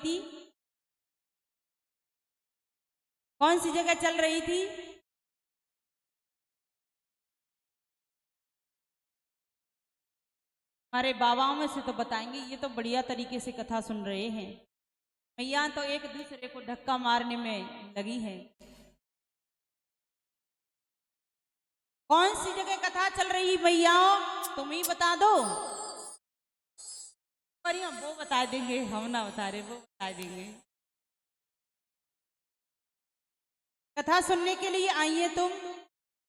थी? कौन सी जगह चल रही थी? हमारे बाबाओं में से तो बताएंगे, ये तो बढ़िया तरीके से कथा सुन रहे हैं। मैया तो एक दूसरे को धक्का मारने में लगी है। कौन सी जगह कथा चल रही मैया, तुम ही बता दो। पर हम वो बता देंगे, हम ना बता रहे, वो बता देंगे। कथा सुनने के लिए आई है तुम,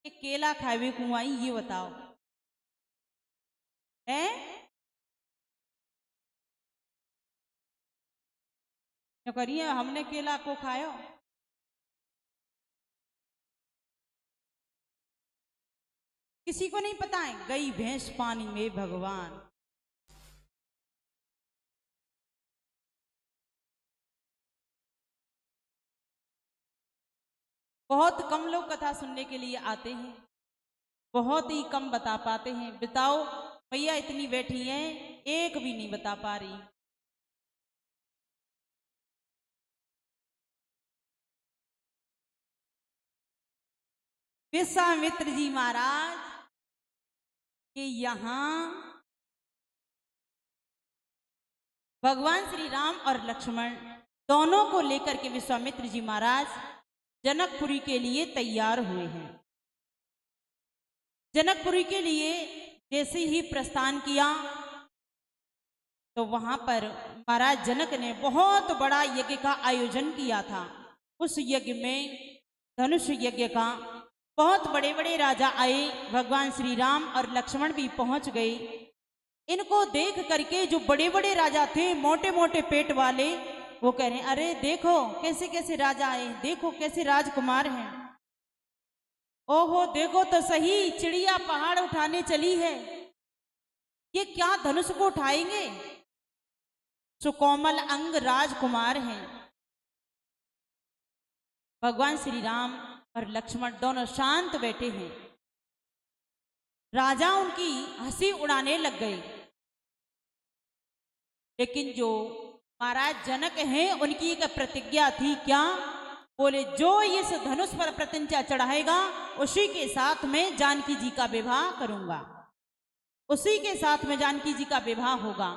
एक केला खावे क्यों आई, ये बताओ है? क्या करिए, हमने केला को खायो? किसी को नहीं पता है? गई भैंस पानी में भगवान। बहुत कम लोग कथा सुनने के लिए आते हैं, बहुत ही कम बता पाते हैं। बताओ भैया इतनी बैठी हैं, एक भी नहीं बता पा रही। विश्वामित्र जी महाराज के यहाँ भगवान श्री राम और लक्ष्मण दोनों को लेकर के विश्वामित्र जी महाराज जनकपुरी के लिए तैयार हुए हैं। जनकपुरी के लिए जैसे ही प्रस्थान किया तो वहां पर महाराज जनक ने बहुत बड़ा यज्ञ का आयोजन किया था। उस यज्ञ में धनुष यज्ञ का बहुत बड़े बड़े राजा आए, भगवान श्री राम और लक्ष्मण भी पहुंच गए। इनको देख करके जो बड़े बड़े राजा थे, मोटे मोटे पेट वाले, वो कह रहे हैं अरे देखो कैसे कैसे राजा आए, देखो कैसे राजकुमार हैं। ओहो देखो तो सही, चिड़िया पहाड़ उठाने चली है, ये क्या धनुष को उठाएंगे? सुकोमल अंग राजकुमार हैं। भगवान श्री राम और लक्ष्मण दोनों शांत बैठे हैं। राजा उनकी हंसी उड़ाने लग गए, लेकिन जो महाराज जनक हैं उनकी एक प्रतिज्ञा थी। क्या? बोले जो इस धनुष पर प्रतिज्ञा चढ़ाएगा उसी के साथ में जानकी जी का विवाह करूंगा, उसी के साथ में जानकी जी का विवाह होगा।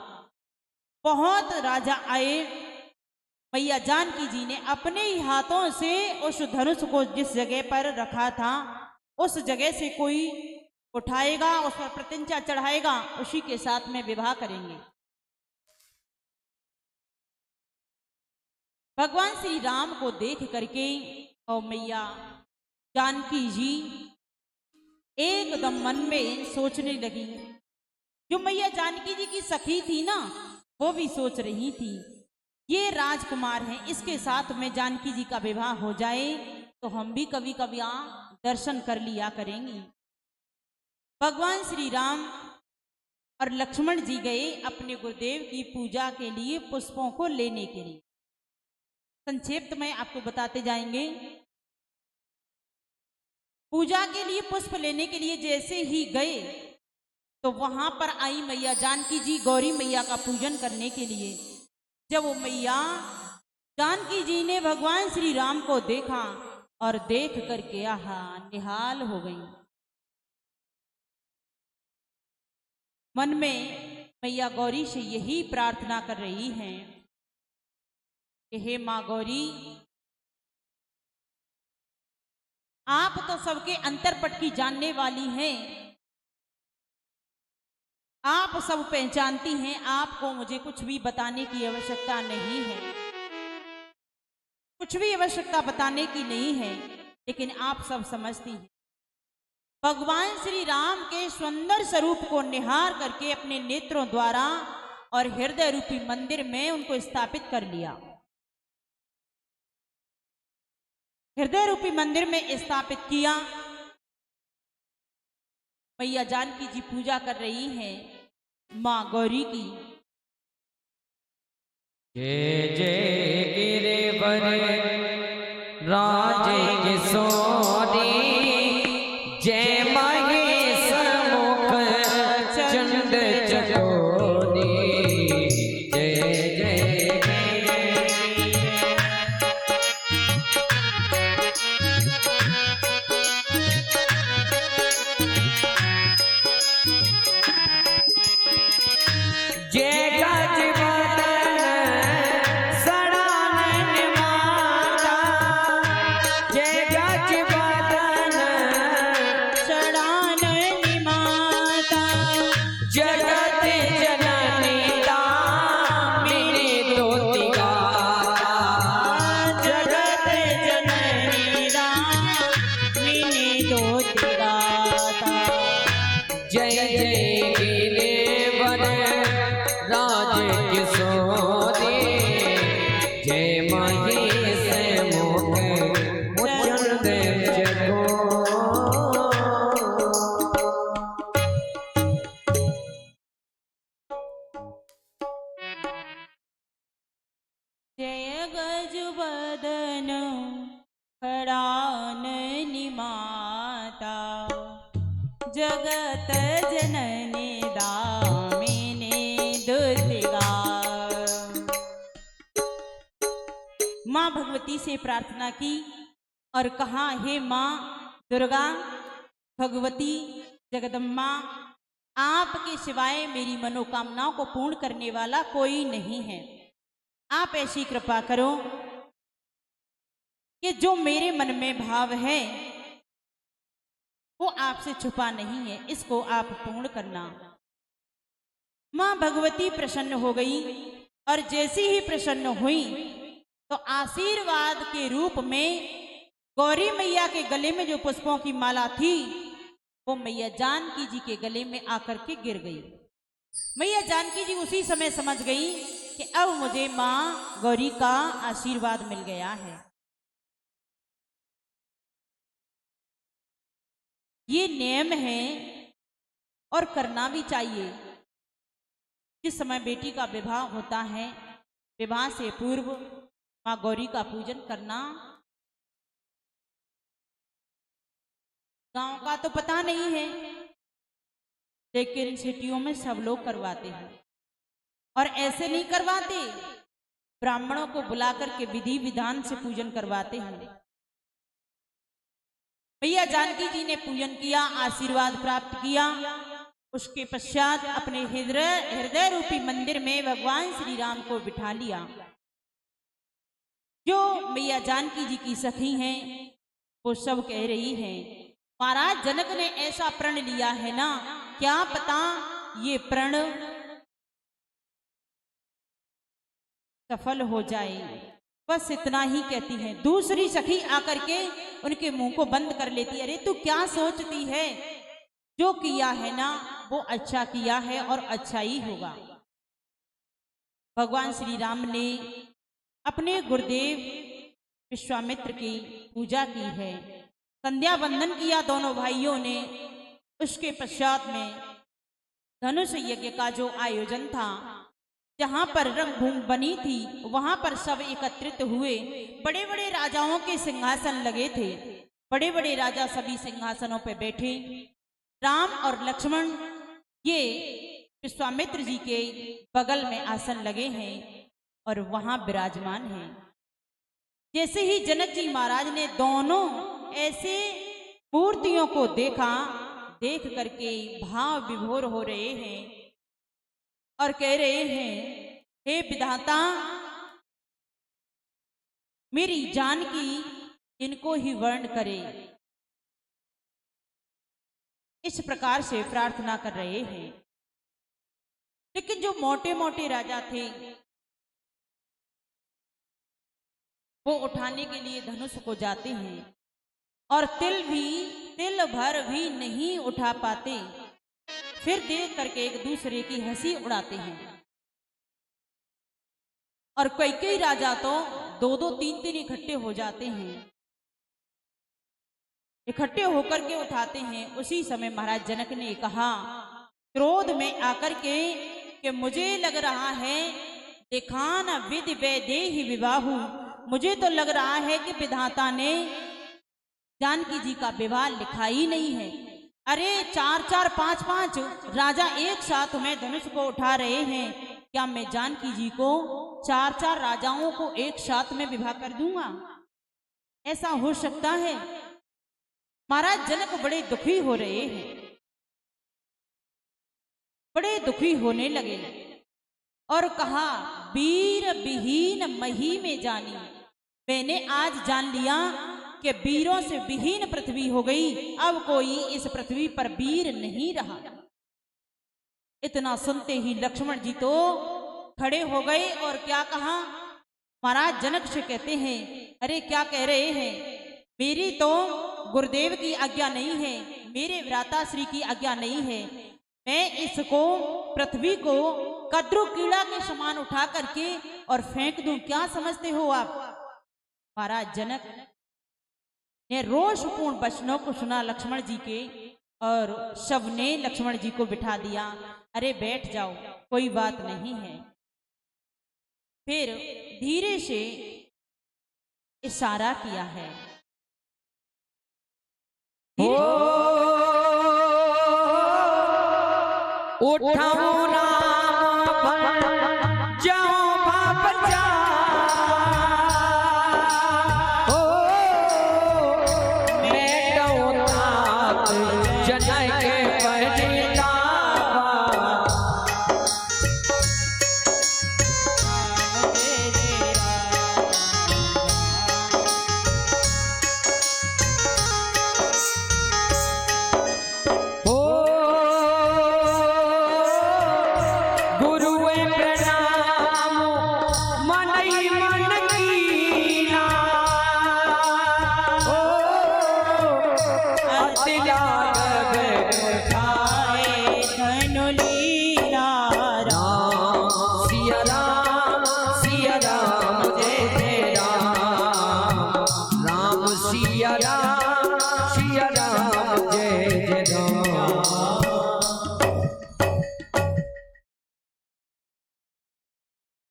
बहुत राजा आए, मैया जानकी जी ने अपने ही हाथों से उस धनुष को जिस जगह पर रखा था उस जगह से कोई उठाएगा, उस पर प्रतिज्ञा चढ़ाएगा, उसी के साथ में विवाह करेंगे। भगवान श्री राम को देख करके और मैया जानकी जी एकदम मन में सोचने लगी। जो मैया जानकी जी की सखी थी ना, वो भी सोच रही थी ये राजकुमार है, इसके साथ में जानकी जी का विवाह हो जाए तो हम भी कभी कभी दर्शन कर लिया करेंगे। भगवान श्री राम और लक्ष्मण जी गए अपने गुरुदेव की पूजा के लिए पुष्पों को लेने के लिए। संक्षेप में आपको बताते जाएंगे। पूजा के लिए पुष्प लेने के लिए जैसे ही गए तो वहां पर आई मैया जानकी जी गौरी मैया का पूजन करने के लिए। जब वो मैया जानकी जी ने भगवान श्री राम को देखा और देख करके आहा निहाल हो गई। मन में मैया गौरी से यही प्रार्थना कर रही हैं कि हे माँ गौरी, आप तो सबके अंतरपट की जानने वाली हैं, आप सब पहचानती हैं, आपको मुझे कुछ भी बताने की आवश्यकता नहीं है, कुछ भी आवश्यकता बताने की नहीं है, लेकिन आप सब समझती हैं। भगवान श्री राम के सुंदर स्वरूप को निहार करके अपने नेत्रों द्वारा और हृदय रूपी मंदिर में उनको स्थापित कर लिया। हृदय रूपी मंदिर में स्थापित किया। मैया जानकी जी पूजा कर रही हैं माँ गौरी की। जय जय गिरिवर राजे किशोरी, जय महेश मुख चंड चकोरी, जय जय जय महेश मुख मुचन देव जगो। जय गजबदन खड़ाननि माता, जगत जननी दामिनी दुर्गा। माँ भगवती से प्रार्थना की और कहा, हे माँ दुर्गा, भगवती, जगदम्बा, आपके सिवाय मेरी मनोकामनाओं को पूर्ण करने वाला कोई नहीं है। आप ऐसी कृपा करो कि जो मेरे मन में भाव है वो आपसे छुपा नहीं है, इसको आप पूर्ण करना। मां भगवती प्रसन्न हो गई और जैसी ही प्रसन्न हुई तो आशीर्वाद के रूप में गौरी मैया के गले में जो पुष्पों की माला थी वो मैया जानकी जी के गले में आकर के गिर गई। मैया जानकी जी उसी समय समझ गई कि अब मुझे मां गौरी का आशीर्वाद मिल गया है। ये नियम है और करना भी चाहिए। जिस समय बेटी का विवाह होता है, विवाह से पूर्व मां गौरी का पूजन करना। गांव का तो पता नहीं है, लेकिन सिटियों में सब लोग करवाते हैं। और ऐसे नहीं करवाते, ब्राह्मणों को बुलाकर के विधि विधान से पूजन करवाते हैं। मैया जानकी जी ने पूजन किया, आशीर्वाद प्राप्त किया। उसके पश्चात अपने हृदय रूपी मंदिर में भगवान श्री राम को बिठा लिया। जो मैया जानकी जी की सखी हैं वो सब कह रही हैं, महाराज जनक ने ऐसा प्रण लिया है ना, क्या पता ये प्रण सफल हो जाए। बस इतना ही कहती है। दूसरी सखी आकर के उनके मुंह को बंद कर लेती, अरे तू क्या सोचती है, जो किया है ना वो अच्छा किया है और अच्छा ही होगा। भगवान श्री राम ने अपने गुरुदेव विश्वामित्र की पूजा की है, संध्या वंदन किया दोनों भाइयों ने। उसके पश्चात में धनुष यज्ञ का जो आयोजन था, जहां पर रंगभूमि बनी थी, वहां पर सब एकत्रित हुए। बड़े बड़े राजाओं के सिंहासन लगे थे, बड़े बड़े राजा सभी सिंहासनों पर बैठे। राम और लक्ष्मण ये विश्वामित्र जी के बगल में आसन लगे हैं और वहां विराजमान हैं। जैसे ही जनक जी महाराज ने दोनों ऐसे मूर्तियों को देखा, देख करके भाव विभोर हो रहे हैं और कह रहे हैं, हे विधाता, मेरी जानकी इनको ही वर्ण करे। इस प्रकार से प्रार्थना कर रहे हैं। लेकिन जो मोटे मोटे राजा थे वो उठाने के लिए धनुष को जाते हैं और तिल भर भी नहीं उठा पाते। फिर देख करके एक दूसरे की हंसी उड़ाते हैं। और कई कई राजा तो दो दो तीन तीन इकट्ठे हो जाते हैं, इकट्ठे होकर के उठाते हैं। उसी समय महाराज जनक ने कहा क्रोध में आकर के कि मुझे लग रहा है दिखान विधि वैदेही विवाहु, मुझे तो लग रहा है कि विधाता ने जानकी जी का विवाह लिखा ही नहीं है। अरे 4-4 5-5 राजा एक साथ में धनुष को उठा रहे हैं, क्या मैं जानकी जी को 4-4 राजाओं को एक साथ में विवाह कर दूंगा? ऐसा हो सकता है? महाराज जनक बड़े दुखी हो रहे हैं, बड़े दुखी होने लगे और कहा, वीर विहीन मही में जानी, मैंने आज जान लिया कि वीरों से विहीन पृथ्वी हो गई, अब कोई इस पृथ्वी पर वीर नहीं रहा। इतना सुनते ही लक्ष्मण जी तो खड़े हो गए और क्या कहा, महाराज जनक से कहते हैं, अरे क्या कह रहे हैं, मेरी तो गुरुदेव की आज्ञा नहीं है, मेरे भ्राता श्री की आज्ञा नहीं है, मैं इसको पृथ्वी को कद्रू कीड़ा के समान उठा करके और फेंक दूं, क्या समझते हो आप? महाराज जनक ने रोषपूर्ण वचनों को सुना लक्ष्मण जी के, और शव ने लक्ष्मण जी को बिठा दिया। अरे बैठ जाओ, कोई बात नहीं है। फिर धीरे से इशारा किया है। उठाओ नाम जाओ बाप जा, मैं तात जनक के पहला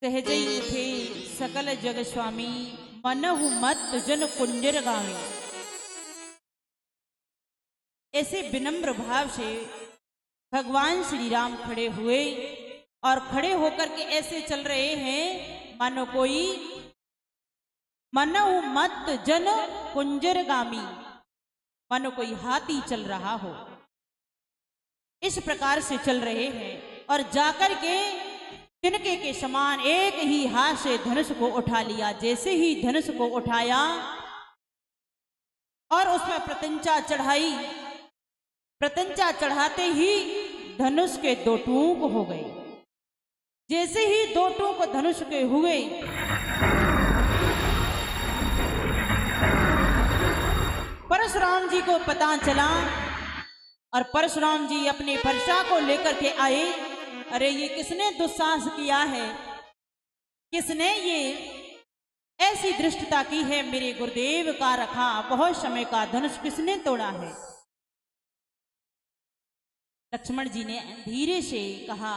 सहजई उठे सकल जग स्वामी, मनहु मत जन कुंजर गावे। ऐसे विनम्र भाव से भगवान श्री राम खड़े हुए और खड़े होकर के ऐसे चल रहे हैं मानो कोई मनहु मत जन कुंजर गामी, मानो कोई हाथी चल रहा हो। इस प्रकार से चल रहे हैं और जाकर के तिनके के समान एक ही हाथ से धनुष को उठा लिया। जैसे ही धनुष को उठाया और उसमें प्रत्यंचा चढ़ाई, प्रत्यंचा चढ़ाते ही धनुष के दो टूक हो गए। जैसे ही दो टूक धनुष के हुए, परशुराम जी को पता चला और परशुराम जी अपने वर्षा को लेकर के आए। अरे ये किसने दुस्साहस किया है, किसने ये ऐसी दृष्टता की है? मेरे गुरुदेव का रखा बहुत समय का धनुष किसने तोड़ा है? लक्ष्मण जी ने धीरे से कहा,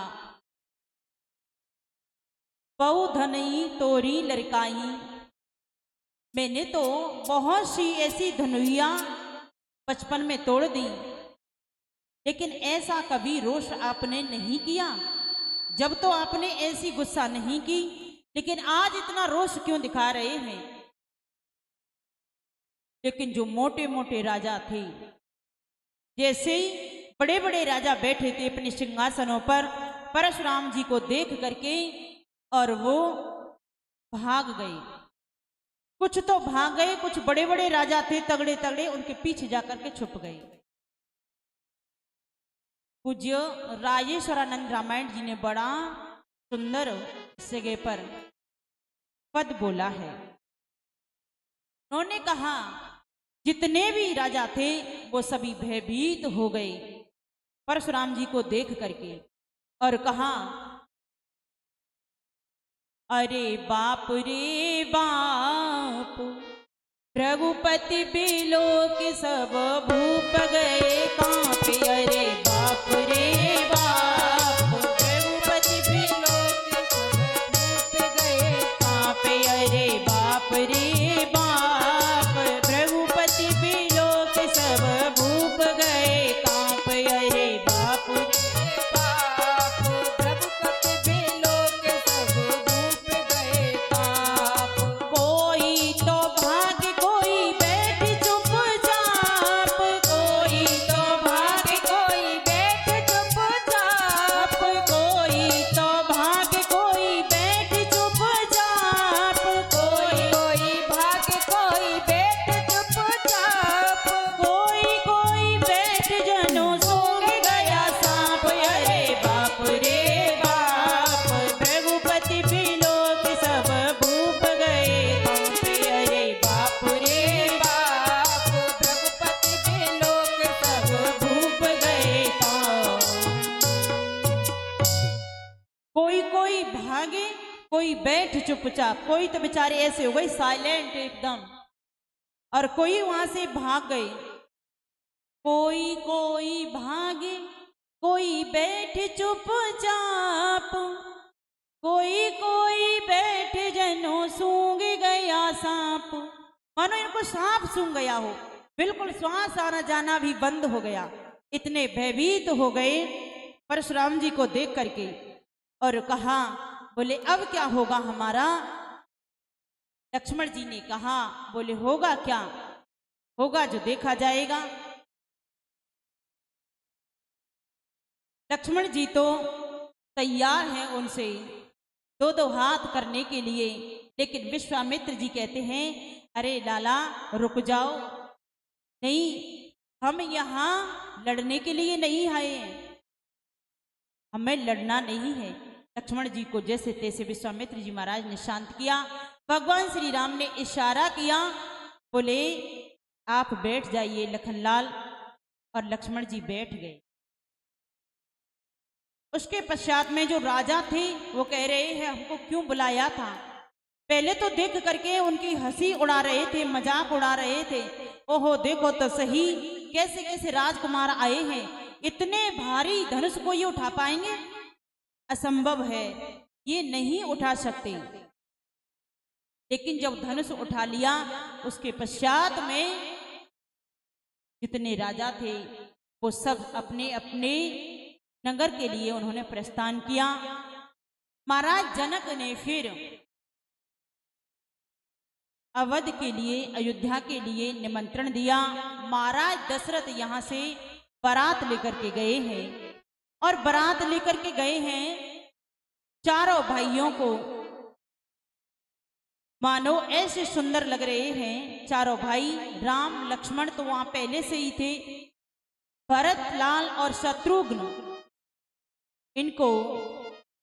बहु धनई तोरी लड़काई, मैंने तो बहुत सी ऐसी धनुइया बचपन में तोड़ दी, लेकिन ऐसा कभी रोष आपने नहीं किया। जब तो आपने ऐसी गुस्सा नहीं की, लेकिन आज इतना रोष क्यों दिखा रहे हैं? लेकिन जो मोटे मोटे राजा थे, जैसे ही बड़े बड़े राजा बैठे थे अपने सिंहासनों पर, परशुराम जी को देख करके और वो भाग गए। कुछ तो भाग गए, कुछ बड़े बड़े राजा थे तगड़े तगड़े, उनके पीछे जाकर के छुप गए। पूज्य राजेश्वरानंद रामायण जी ने बड़ा सुंदर जगह पर पद बोला है। उन्होंने कहा जितने भी राजा थे वो सभी भयभीत हो गए परशुराम जी को देख करके, और कहा, अरे बाप रे बाप, रघुपति बिलोक सब भूप गए कांपे। अरे बाप रे बाप, रघुपति बिलोक सब भूप गए कांपे। अरे बाप रे बाप, रघुपति बिलोक सब भूप गए कांपे। अरे बाप रे बाप, रघुपति बिलोक सब भूप गए कांप। कोई तो भाग कोई बैठ चुपचाप, कोई तो भाग कोई बैठ चुपचाप, कोई तो भाग कोई बैठ चुपचाप, कोई कोई चुपचाप, कोई तो बेचारे ऐसे हो गए साइलेंट एकदम, और कोई वहां से भाग गए। कोई कोई भागे, कोई बैठ चुपचाप, कोई कोई बैठ जनो सूंघ गया सांप। मानो इनको सांप सूंघ गया हो, बिल्कुल श्वास आना जाना भी बंद हो गया। इतने भयभीत हो गए परशुराम जी को देख करके, और कहा, बोले अब क्या होगा हमारा? लक्ष्मण जी ने कहा, बोले होगा क्या, होगा जो देखा जाएगा। लक्ष्मण जी तो तैयार हैं उनसे दो दो हाथ करने के लिए, लेकिन विश्वामित्र जी कहते हैं, अरे लाला रुक जाओ, नहीं, हम यहाँ लड़ने के लिए नहीं आए हैं, हमें लड़ना नहीं है। लक्ष्मण जी को जैसे तैसे विश्वामित्र जी महाराज ने शांत किया। भगवान श्री राम ने इशारा किया, बोले आप बैठ जाइए लखनलाल, और लक्ष्मण जी बैठ गए। उसके पश्चात में जो राजा थे वो कह रहे हैं, हमको क्यों बुलाया था? पहले तो देख करके उनकी हंसी उड़ा रहे थे, मजाक उड़ा रहे थे। ओहो देखो तो सही, कैसे कैसे राजकुमार आए हैं, इतने भारी धनुष को ये उठा पाएंगे? असंभव है, ये नहीं उठा सकते। लेकिन जब धनुष उठा लिया, उसके पश्चात में जितने राजा थे वो सब अपने अपने नगर के लिए उन्होंने प्रस्थान किया। महाराज जनक ने फिर अवध के लिए, अयोध्या के लिए निमंत्रण दिया। महाराज दशरथ यहाँ से बारात लेकर के गए हैं, और बारात लेकर के गए हैं चारों भाइयों को। मानो ऐसे सुंदर लग रहे हैं चारों भाई। राम लक्ष्मण तो वहां पहले से ही थे, भरत लाल और शत्रुघ्न, इनको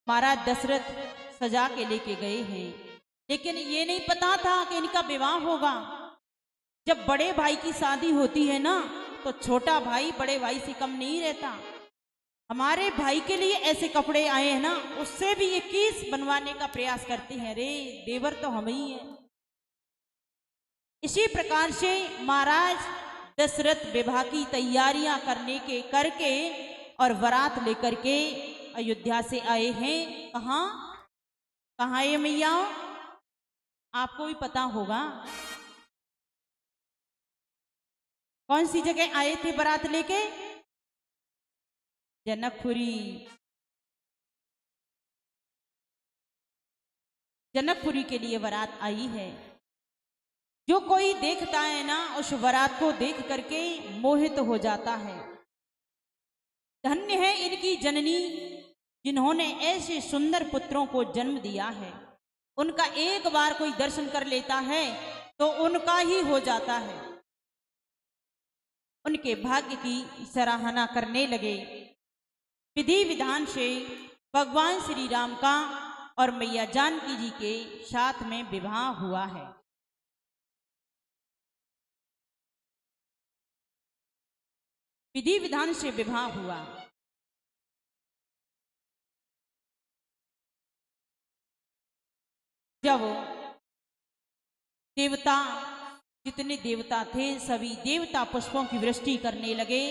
महाराज दशरथ सजा के लेके गए हैं। लेकिन ये नहीं पता था कि इनका विवाह होगा। जब बड़े भाई की शादी होती है ना, तो छोटा भाई बड़े भाई से कम नहीं रहता। हमारे भाई के लिए ऐसे कपड़े आए हैं ना, उससे भी 21 बनवाने का प्रयास करते हैं। रे देवर तो हम ही हैं। इसी प्रकार से महाराज दशरथ विवाह की तैयारियां करके और बारात लेकर के अयोध्या से आए हैं। कहाँ ये मैया? आपको भी पता होगा कौन सी जगह आए थे बारात लेके? जनकपुरी। जनकपुरी के लिए बारात आई है। जो कोई देखता है ना, उस बारात को देख करके मोहित हो जाता है। धन्य है इनकी जननी, जिन्होंने ऐसे सुंदर पुत्रों को जन्म दिया है। उनका एक बार कोई दर्शन कर लेता है तो उनका ही हो जाता है। उनके भाग्य की सराहना करने लगे। विधि विधान से भगवान श्री राम का और मैया जानकी जी के साथ में विवाह हुआ है। विधि विधान से विवाह हुआ। जब देवता, जितने देवता थे सभी देवता पुष्पों की वृष्टि करने लगे,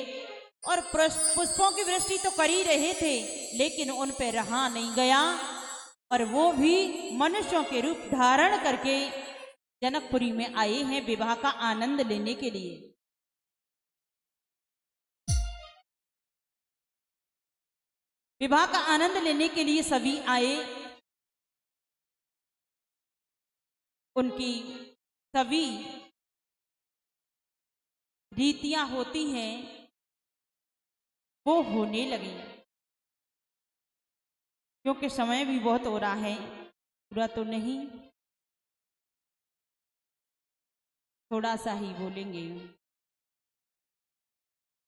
और पुष्पों की वृष्टि तो कर ही रहे थे, लेकिन उन पर रहा नहीं गया, और वो भी मनुष्यों के रूप धारण करके जनकपुरी में आए हैं विवाह का आनंद लेने के लिए। विवाह का आनंद लेने के लिए सभी आए। उनकी सभी रीतियां होती हैं वो होने लगी। क्योंकि समय भी बहुत हो रहा है, पूरा तो नहीं, थोड़ा सा ही बोलेंगे।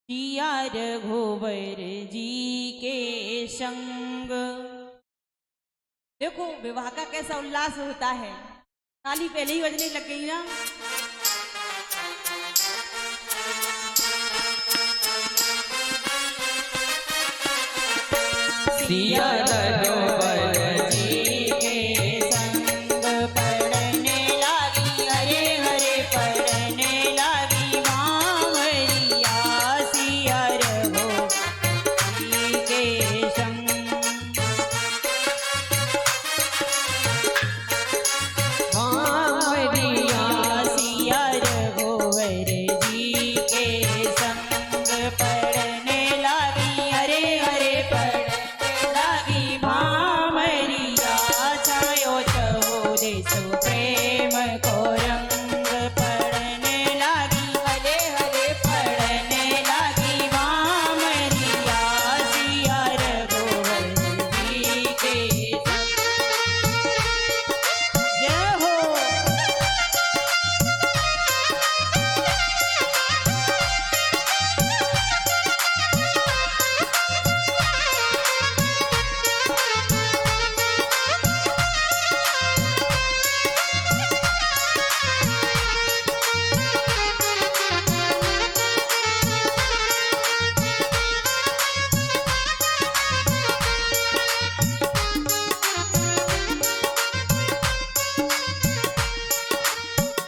जिया रघुवर जी के संग। देखो विवाह का कैसा उल्लास होता है। ताली पहले ही बजने लग गई ना। सिया रघुवर जी के संग प्रेम को रंग पड़ने लगी, हरे हरे पड़ने लगी मामरिया सिया रघुवर जी के संग। जय हो।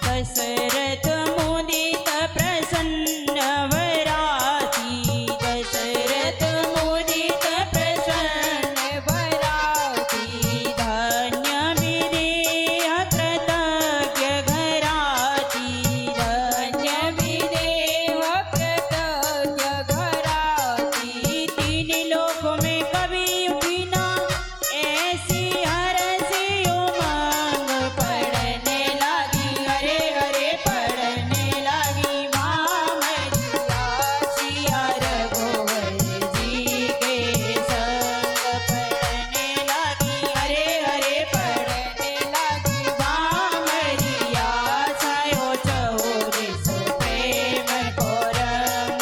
दशरथ मुदित प्रसन्न वराती, दशरथ मुदित प्रसन्न वराती, धन्य विदेह कृतज्ञ घराती, धन्य विदेह कृतज्ञ घराती। तीन लोक में कभी उठी ना ऐसी हरसी उमंग, पड़ने लगी हरे हरे पड़ने लगी मामरिया सिया रघुवर जी के संग, पड़ने लगी हरे हरे पड़ने लगी मामरिया सायो चौरिस प्रेम को रंग।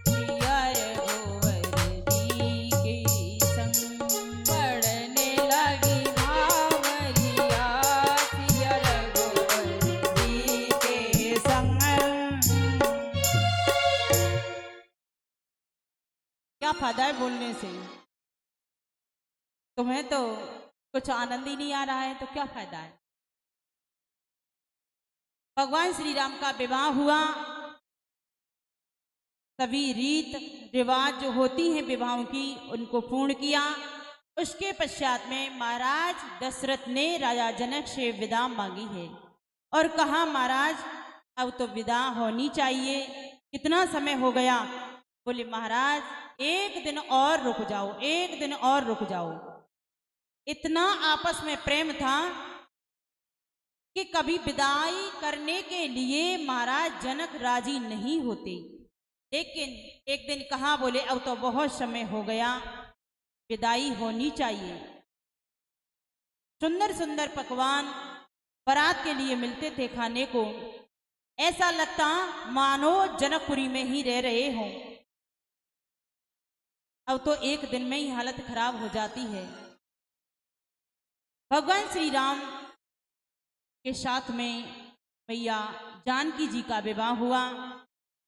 सिया रघुवर जी के संग, पड़ने लगी मामरिया सिया रघुवर जी के संग। क्या फायदा है बोलने से? तुम्हें तो कुछ आनंद ही नहीं आ रहा है, तो क्या फायदा है? भगवान श्री राम का विवाह हुआ, सभी रीत रिवाज जो होती हैं विवाहों की उनको पूर्ण किया। उसके पश्चात में महाराज दशरथ ने राजा जनक से विदा मांगी है और कहा महाराज अब तो विदा होनी चाहिए, कितना समय हो गया। बोले महाराज एक दिन और रुक जाओ, एक दिन और रुक जाओ। इतना आपस में प्रेम था कि कभी विदाई करने के लिए महाराज जनक राजी नहीं होते, लेकिन एक दिन कहा बोले अब तो बहुत समय हो गया, विदाई होनी चाहिए। सुंदर सुंदर पकवान बारात के लिए मिलते थे खाने को, ऐसा लगता मानो जनकपुरी में ही रह रहे हों। अब तो एक दिन में ही हालत खराब हो जाती है। भगवान श्री राम के साथ में मैया जानकी जी का विवाह हुआ,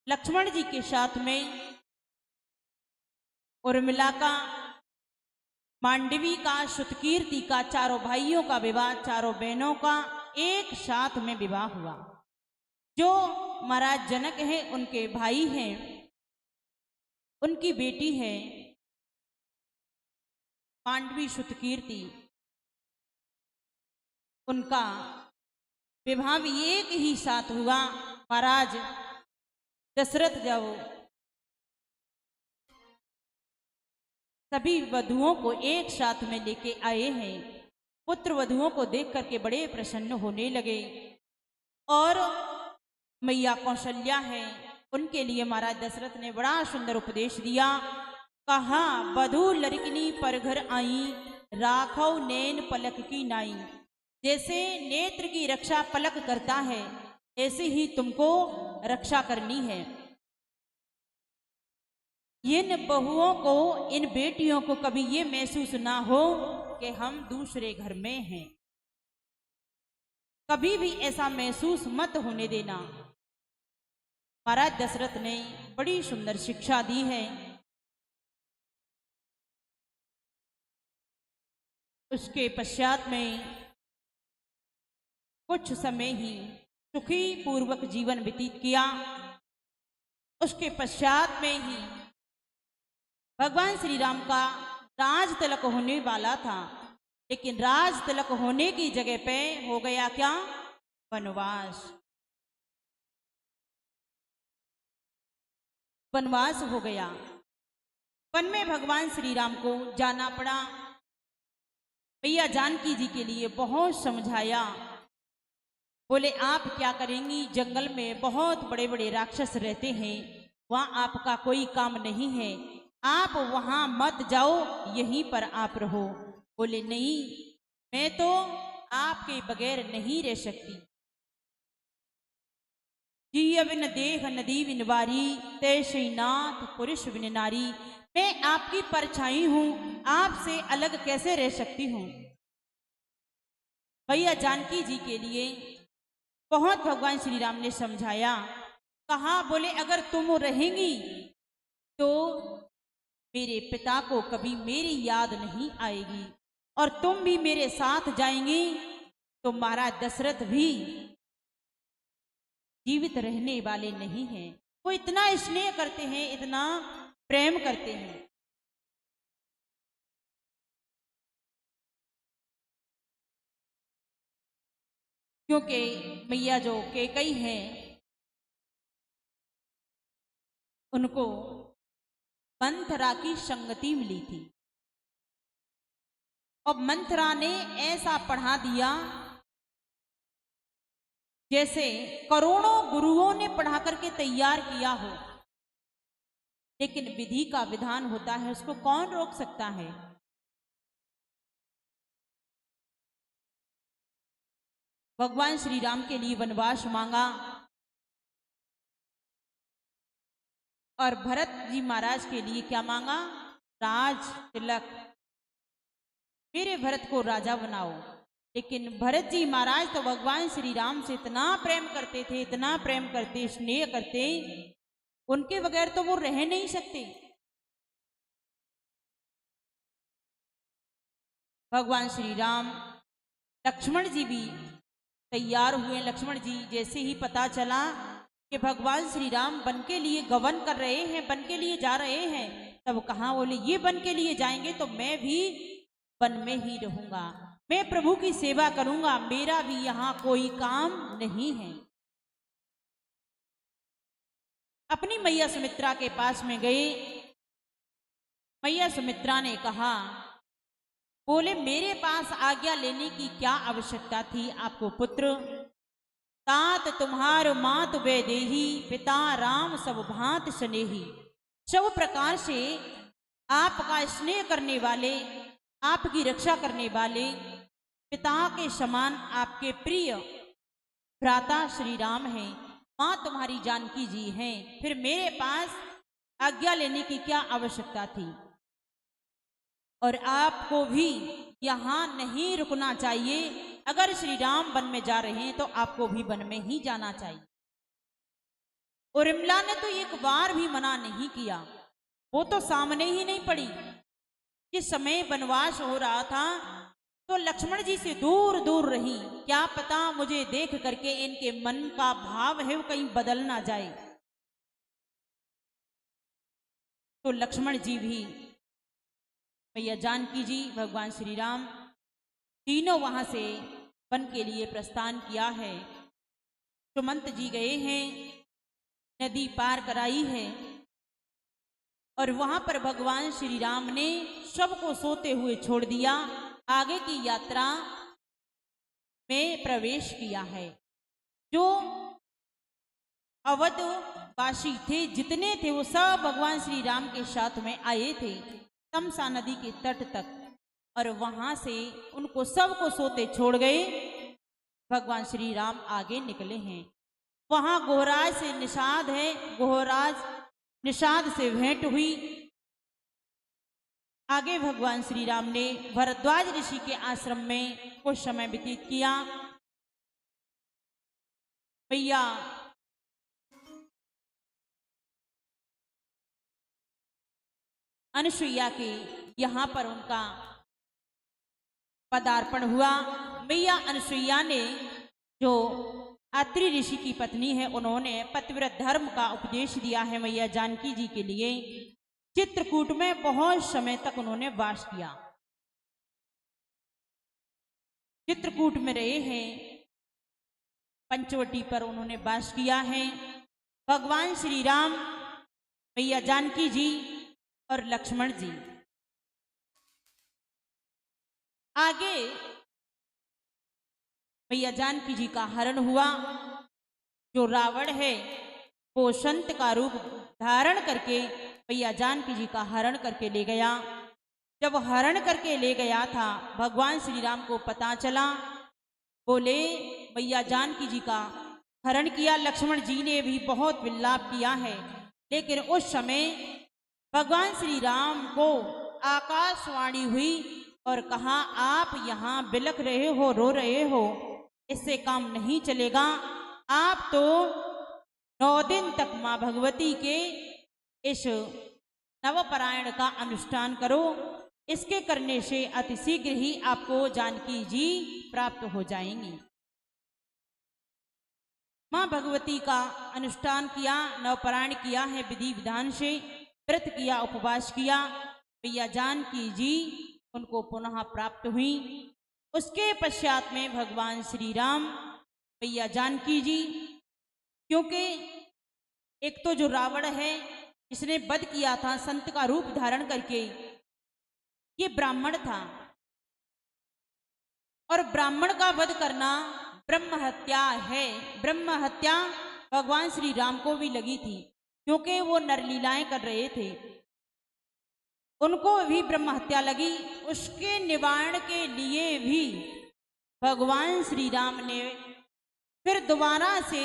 लक्ष्मण जी के साथ में उर्मिला का, मांडवी का, श्रुतकीर्ति का, चारों भाइयों का विवाह, चारों बहनों का एक साथ में विवाह हुआ। जो महाराज जनक हैं उनके भाई हैं, उनकी बेटी है मांडवी श्रुतकीर्ति, उनका विवाह भी एक ही साथ हुआ। महाराज दशरथ जब सभी वधुओं को एक साथ में लेके आए हैं, पुत्र वधुओं को देख करके बड़े प्रसन्न होने लगे। और मैया कौशल्या है, उनके लिए महाराज दशरथ ने बड़ा सुंदर उपदेश दिया। कहा वधु लड़किनी पर घर आई, राखो नैन पलक की नाई। जैसे नेत्र की रक्षा पलक करता है, ऐसे ही तुमको रक्षा करनी है। इन बहुओं को, इन बेटियों को कभी ये महसूस ना हो कि हम दूसरे घर में हैं, कभी भी ऐसा महसूस मत होने देना। महाराज दशरथ ने बड़ी सुंदर शिक्षा दी है। उसके पश्चात में कुछ समय ही सुखी पूर्वक जीवन व्यतीत किया। उसके पश्चात में ही भगवान श्री राम का राज तिलक होने वाला था, लेकिन राज तिलक होने की जगह पे हो गया क्या? वनवास। वनवास हो गया। वन में भगवान श्री राम को जाना पड़ा। मैया जानकी जी के लिए बहुत समझाया। बोले आप क्या करेंगी, जंगल में बहुत बड़े बड़े राक्षस रहते हैं, वहां आपका कोई काम नहीं है, आप वहां मत जाओ, यहीं पर आप रहो। बोले नहीं, मैं तो आपके बगैर नहीं रह सकती। जिय बिन देह नदी बिन वारी, तैसे नाथ पुरुष बिन नारी। मैं आपकी परछाई हूं, आपसे अलग कैसे रह सकती हूं। भैया जानकी जी के लिए बहुत भगवान श्री राम ने समझाया। कहा, बोले अगर तुम रहेंगी तो मेरे पिता को कभी मेरी याद नहीं आएगी, और तुम भी मेरे साथ जाएंगी तो महाराज दशरथ भी जीवित रहने वाले नहीं हैं। वो इतना स्नेह करते हैं, इतना प्रेम करते हैं। क्योंकि मैया जो कैकई है, उनको मंथरा की संगति मिली थी, और मंथरा ने ऐसा पढ़ा दिया जैसे करोड़ों गुरुओं ने पढ़ा करके तैयार किया हो। लेकिन विधि का विधान होता है, उसको कौन रोक सकता है। भगवान श्री राम के लिए वनवास मांगा, और भरत जी महाराज के लिए क्या मांगा? राज तिलक। मेरे भरत को राजा बनाओ। लेकिन भरत जी महाराज तो भगवान श्री राम से इतना प्रेम करते थे, इतना प्रेम करते, स्नेह करते, उनके बगैर तो वो रह नहीं सकते। भगवान श्री राम, लक्ष्मण जी भी तैयार हुए। लक्ष्मण जी जैसे ही पता चला कि भगवान श्री राम वन के लिए गमन कर रहे हैं, वन के लिए जा रहे हैं, तब कहा, बोले ये वन के लिए जाएंगे तो मैं भी वन में ही रहूंगा, मैं प्रभु की सेवा करूंगा, मेरा भी यहां कोई काम नहीं है। अपनी मैया सुमित्रा के पास में गए। मैया सुमित्रा ने कहा, बोले मेरे पास आज्ञा लेने की क्या आवश्यकता थी आपको पुत्र। तात तुम्हार मात वे देही, पिता राम सब भांत स्नेही। सब प्रकार से आपका स्नेह करने वाले, आपकी रक्षा करने वाले, पिता के समान आपके प्रिय भ्राता श्री राम हैं, माँ तुम्हारी जानकी जी हैं, फिर मेरे पास आज्ञा लेने की क्या आवश्यकता थी। और आपको भी यहाँ नहीं रुकना चाहिए। अगर श्री राम वन में जा रहे हैं तो आपको भी वन में ही जाना चाहिए। और इमला ने तो एक बार भी मना नहीं किया, वो तो सामने ही नहीं पड़ी। जिस समय वनवास हो रहा था तो लक्ष्मण जी से दूर दूर रही, क्या पता मुझे देख करके इनके मन का भाव है वो कहीं बदल ना जाए। तो लक्ष्मण जी भी, मैया जानकी जी, भगवान श्री राम, तीनों वहां से वन के लिए प्रस्थान किया है। सुमंत जी गए हैं, नदी पार कराई है, और वहां पर भगवान श्री राम ने सबको सोते हुए छोड़ दिया, आगे की यात्रा में प्रवेश किया है। जो अवध वासी थे, जितने थे, वो सब भगवान श्री राम के साथ में आए थे तमसा नदी के तट तक, और वहां से उनको सबको सोते छोड़ गए। भगवान श्री राम आगे निकले हैं। वहां गोहराज से निषाद है, गोहराज निषाद से भेंट हुई। आगे भगवान श्री राम ने भरद्वाज ऋषि के आश्रम में कुछ समय व्यतीत किया। भैया अनुसुईया के यहाँ पर उनका पदार्पण हुआ। मैया अनसुईया ने, जो अत्रि ऋषि की पत्नी है, उन्होंने पतिव्रत धर्म का उपदेश दिया है मैया जानकी जी के लिए। चित्रकूट में बहुत समय तक उन्होंने वास किया, चित्रकूट में रहे हैं, पंचवटी पर उन्होंने वास किया है। भगवान श्री राम, मैया जानकी जी और लक्ष्मण जी। आगे मैया जानकी जी का हरण हुआ। जो रावण है वो संत का रूप धारण करके मैया जानकी जी का हरण करके ले गया। जब हरण करके ले गया था, भगवान श्री राम को पता चला, बोले मैया जानकी जी का हरण किया। लक्ष्मण जी ने भी बहुत विलाप किया है, लेकिन उस समय भगवान श्री राम को आकाशवाणी हुई और कहा, आप यहाँ बिलख रहे हो, रो रहे हो, इससे काम नहीं चलेगा। आप तो 9 दिन तक माँ भगवती के इस नवपरायण का अनुष्ठान करो। इसके करने से अतिशीघ्र ही आपको जानकी जी प्राप्त हो जाएंगी। माँ भगवती का अनुष्ठान किया, नवपरायण किया है विधि विधान से, व्रत किया, उपवास किया। मैया जानकी जी उनको पुनः प्राप्त हुई। उसके पश्चात में भगवान श्री राम, मैया जानकी जी, क्योंकि एक तो जो रावण है इसने वध किया था संत का रूप धारण करके, ये ब्राह्मण था और ब्राह्मण का वध करना ब्रह्म हत्या है। ब्रह्म हत्या भगवान श्री राम को भी लगी थी, क्योंकि वो नरलीलाएं कर रहे थे, उनको भी ब्रह्म हत्या लगी। उसके निवारण के लिए भी भगवान श्री राम ने फिर दोबारा से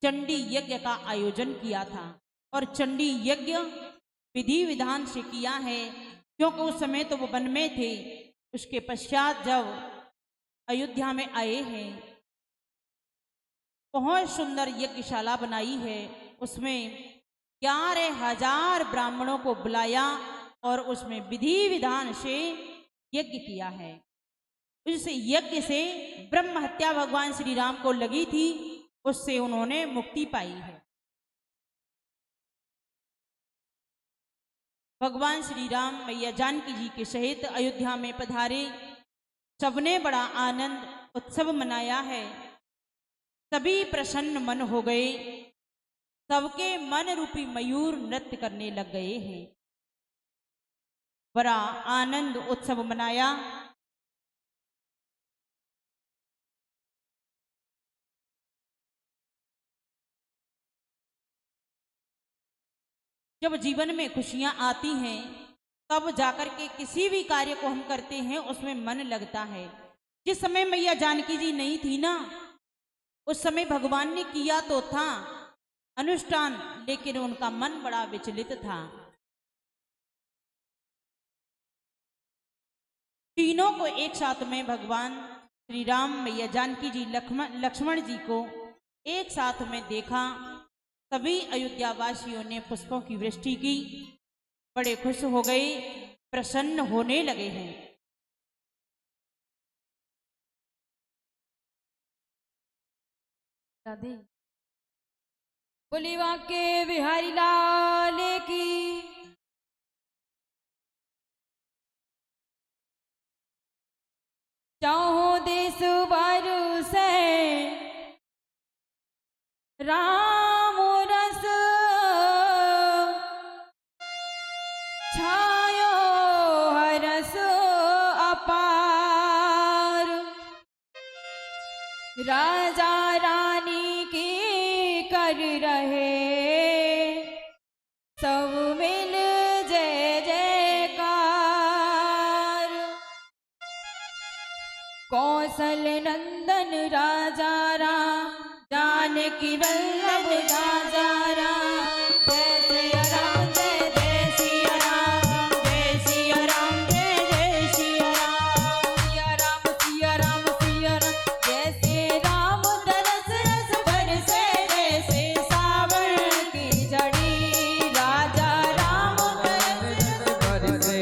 चंडी यज्ञ का आयोजन किया था। और चंडी यज्ञ विधि विधान से किया है, क्योंकि उस समय तो वो वन में थे। उसके पश्चात जब अयोध्या में आए हैं, बहुत सुंदर यज्ञशाला बनाई है, उसमें 11,000 ब्राह्मणों को बुलाया और उसमें विधि विधान से यज्ञ किया है। उस यज्ञ से ब्रह्म हत्या भगवान श्री राम को लगी थी, उससे उन्होंने मुक्ति पाई है। भगवान श्री राम मैया जानकी जी के सहित अयोध्या में पधारे। सबने बड़ा आनंद उत्सव मनाया है, सभी प्रसन्न मन हो गए, सबके मन रूपी मयूर नृत्य करने लग गए हैं। बड़ा आनंद उत्सव मनाया। जब जीवन में खुशियां आती हैं, तब जाकर के किसी भी कार्य को हम करते हैं, उसमें मन लगता है। जिस समय मैया जानकी जी नहीं थी ना, उस समय भगवान ने किया तो था अनुष्ठान, लेकिन उनका मन बड़ा विचलित था। तीनों को एक साथ में भगवान श्री राम, मैया जानकी जी, लक्ष्मण जी को एक साथ में देखा। सभी अयोध्या वासियों ने पुष्पों की वृष्टि की, बड़े खुश हो गए, प्रसन्न होने लगे हैं। राधे बोली वाके बिहारी लाल की। चाहो देश भर से राम रस छायो हरस अपार। राजा रानी की कर रहे सब मिल जय जयकार। कौशल नंदन राजा राम, जानकी वल्लभ राजा राम। जय सिया राम, जय जय सिया राम, जय सिया राम, जय जय सिया राम। सिया राम सिया राम सिया राम, जैसे राम तरस रस बरसे, जैसे सावन की झड़ी। राजा राम तरस रस बरसे,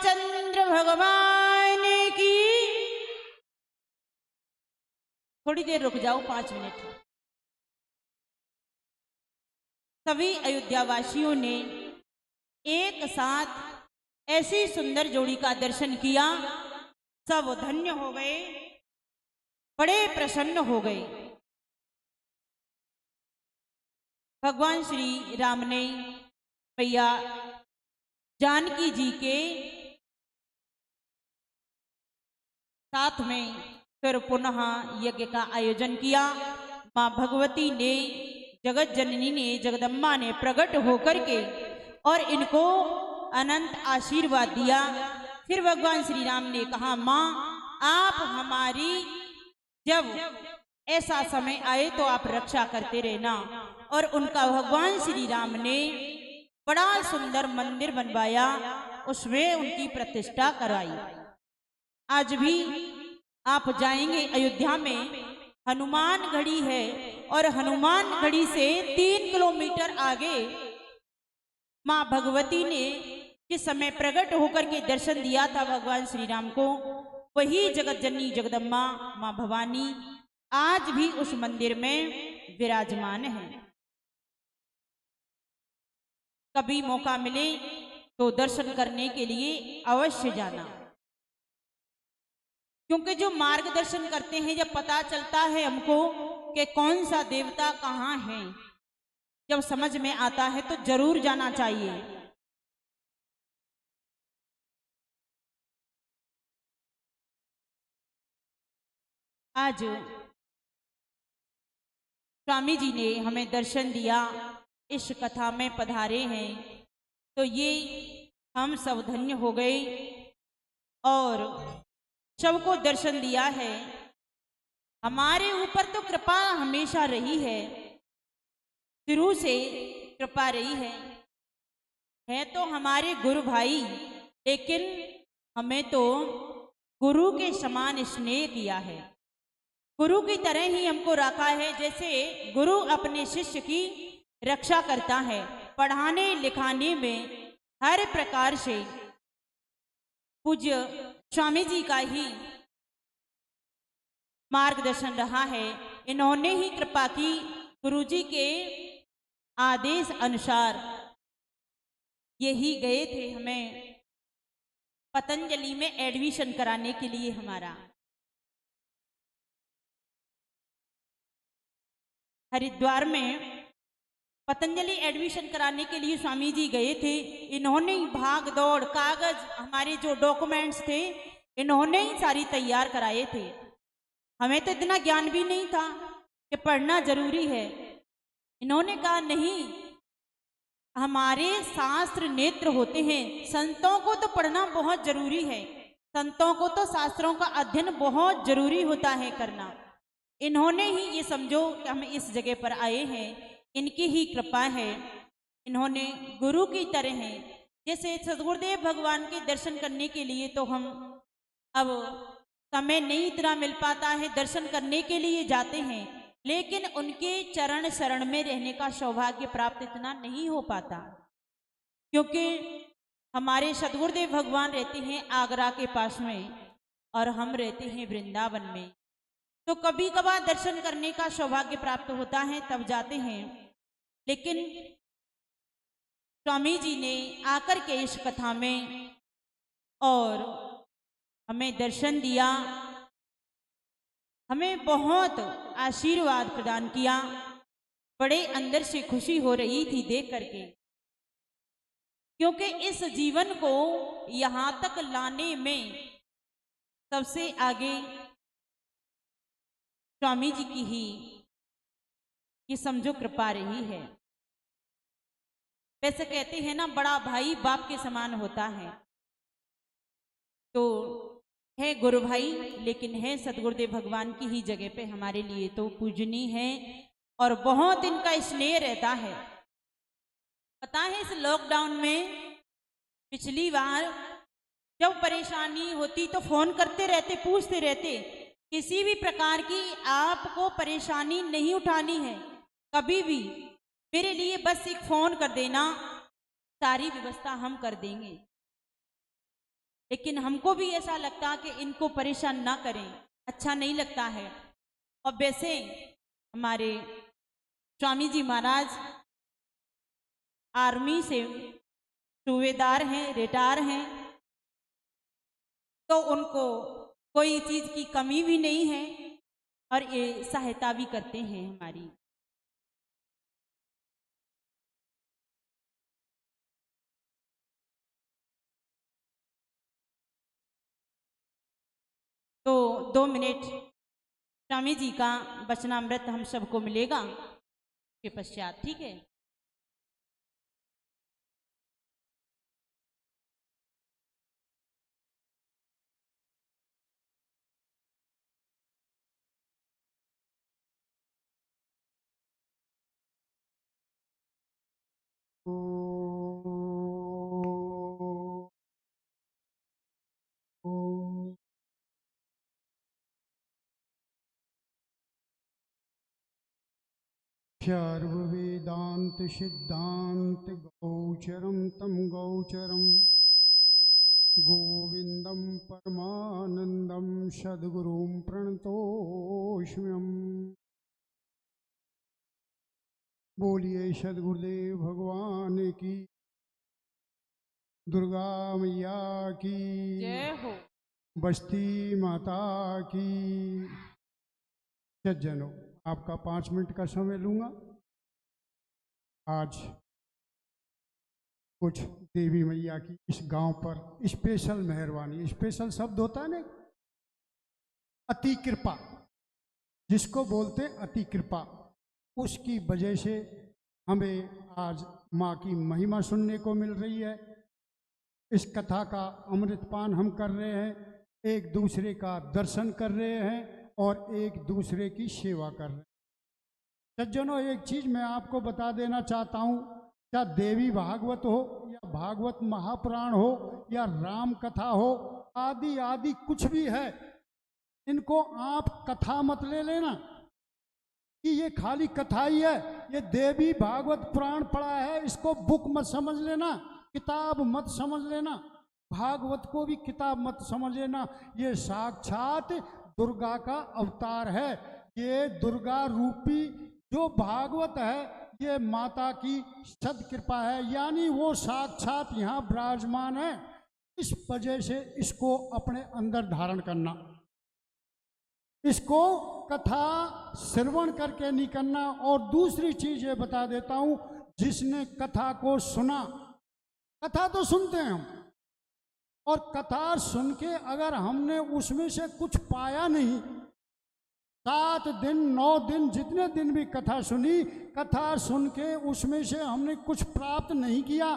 रामचंद्र भगवान की। थोड़ी देर रुक जाओ, 5 मिनट। सभी अयोध्या वासियों ने एक साथ ऐसी सुंदर जोड़ी का दर्शन किया। सब धन्य हो गए, बड़े प्रसन्न हो गए। भगवान श्री राम ने भैया जानकी जी के साथ में फिर पुनः यज्ञ का आयोजन किया। माँ भगवती ने, जगत जननी ने, जगदम्बा ने प्रकट होकर के और इनको अनंत आशीर्वाद दिया। फिर भगवान श्री राम ने कहा, माँ आप हमारी जब ऐसा समय आए तो आप रक्षा करते रहना। और उनका भगवान श्री राम ने बड़ा सुंदर मंदिर बनवाया, उसमें उनकी प्रतिष्ठा कराई। आज भी आप जाएंगे अयोध्या में हनुमान गढ़ी है, और हनुमान गढ़ी से 3 किलोमीटर आगे माँ भगवती ने जिस समय प्रकट होकर के दर्शन दिया था भगवान श्री राम को, वही जगत जननी जगदम्बा माँ भवानी आज भी उस मंदिर में विराजमान है। कभी मौका मिले तो दर्शन करने के लिए अवश्य जाना, क्योंकि जो मार्गदर्शन करते हैं, जब पता चलता है हमको कि कौन सा देवता कहाँ है, जब समझ में आता है तो जरूर जाना चाहिए। आज स्वामी जी ने हमें दर्शन दिया, इस कथा में पधारे हैं, तो ये हम सब धन्य हो गए और सबको दर्शन दिया है। हमारे ऊपर तो कृपा हमेशा रही है, शुरू से कृपा रही है तो हमारे गुरु भाई, लेकिन हमें तो गुरु के समान स्नेह किया है, गुरु की तरह ही हमको रखा है। जैसे गुरु अपने शिष्य की रक्षा करता है, पढ़ाने लिखाने में हर प्रकार से पूज्य स्वामी जी का ही मार्गदर्शन रहा है। इन्होंने ही कृपा की, गुरु जी के आदेश अनुसार यही गए थे हमें पतंजलि में एडमिशन कराने के लिए। हमारा हरिद्वार में पतंजलि एडमिशन कराने के लिए स्वामी जी गए थे। इन्होंने ही भाग दौड़, कागज, हमारे जो डॉक्यूमेंट्स थे, इन्होंने ही सारी तैयार कराए थे। हमें तो इतना ज्ञान भी नहीं था कि पढ़ना जरूरी है। इन्होंने कहा नहीं, हमारे शास्त्र नेत्र होते हैं, संतों को तो पढ़ना बहुत जरूरी है, संतों को तो शास्त्रों का अध्ययन बहुत जरूरी होता है करना। इन्होंने ही ये समझो कि हम इस जगह पर आए हैं, इनकी ही कृपा है। इन्होंने गुरु की तरह हैं। जैसे सदगुरुदेव भगवान के दर्शन करने के लिए तो हम अब समय नहीं इतना मिल पाता है, दर्शन करने के लिए जाते हैं, लेकिन उनके चरण शरण में रहने का सौभाग्य प्राप्त इतना नहीं हो पाता, क्योंकि हमारे सदगुरुदेव भगवान रहते हैं आगरा के पास में और हम रहते हैं वृंदावन में। तो कभी कभार दर्शन करने का सौभाग्य प्राप्त होता है, तब जाते हैं। लेकिन स्वामी जी ने आकर के इस कथा में और हमें दर्शन दिया, हमें बहुत आशीर्वाद प्रदान किया। बड़े अंदर से खुशी हो रही थी देख करके, क्योंकि इस जीवन को यहाँ तक लाने में सबसे आगे स्वामी जी की ही ये समझो कृपा रही है। वैसे कहते हैं ना, बड़ा भाई बाप के समान होता है, तो है गुरु भाई, लेकिन है सदगुरुदेव भगवान की ही जगह पे हमारे लिए तो पूजनीय है और बहुत इनका स्नेह रहता है। पता है इस लॉकडाउन में पिछली बार जब परेशानी होती तो फोन करते रहते, पूछते रहते, किसी भी प्रकार की आपको परेशानी नहीं उठानी है, कभी भी मेरे लिए बस एक फोन कर देना, सारी व्यवस्था हम कर देंगे। लेकिन हमको भी ऐसा लगता कि इनको परेशान ना करें, अच्छा नहीं लगता है। और वैसे हमारे स्वामी जी महाराज आर्मी से सूबेदार हैं, रिटायर हैं, तो उनको कोई चीज़ की कमी भी नहीं है और ये सहायता भी करते हैं हमारी। तो 2 मिनट स्वामी जी का वचनामृत हम सबको मिलेगा के पश्चात, ठीक है। सर्व वेदांत सिद्धांत गौचरम तम गौचरम गोविंदम परमानंदम सद्गुरुं प्रणतोष्म्यहम्। बोलिए सद्गुरुदेव भगवान की, दुर्गा मैया की जय हो। बस्ती माता की। सज्जनों, आपका 5 मिनट का समय लूंगा। आज कुछ देवी मैया की इस गांव पर स्पेशल मेहरबानी, स्पेशल शब्द होता है ना, अति कृपा, जिसको बोलते अति कृपा, उसकी वजह से हमें आज माँ की महिमा सुनने को मिल रही है। इस कथा का अमृतपान हम कर रहे हैं, एक दूसरे का दर्शन कर रहे हैं और एक दूसरे की सेवा कर रहे हैं। सज्जनों, एक चीज़ मैं आपको बता देना चाहता हूँ, क्या देवी भागवत हो या भागवत महापुराण हो या राम कथा हो, आदि आदि कुछ भी है, इनको आप कथा मत ले लेना कि ये खाली कथा ही है। ये देवी भागवत पुराण पढ़ा है, इसको बुक मत समझ लेना, किताब मत समझ लेना, भागवत को भी किताब मत समझ लेना। ये साक्षात दुर्गा का अवतार है। ये दुर्गा रूपी जो भागवत है, ये माता की सद कृपा है, यानी वो साक्षात यहाँ विराजमान है। इस वजह से इसको अपने अंदर धारण करना, इसको कथा श्रवण करके नहीं करना। और दूसरी चीज ये बता देता हूँ, जिसने कथा को सुना, कथा तो सुनते हैं हम, और कथा सुन के अगर हमने उसमें से कुछ पाया नहीं, 7 दिन 9 दिन जितने दिन भी कथा सुनी, कथा सुन के उसमें से हमने कुछ प्राप्त नहीं किया,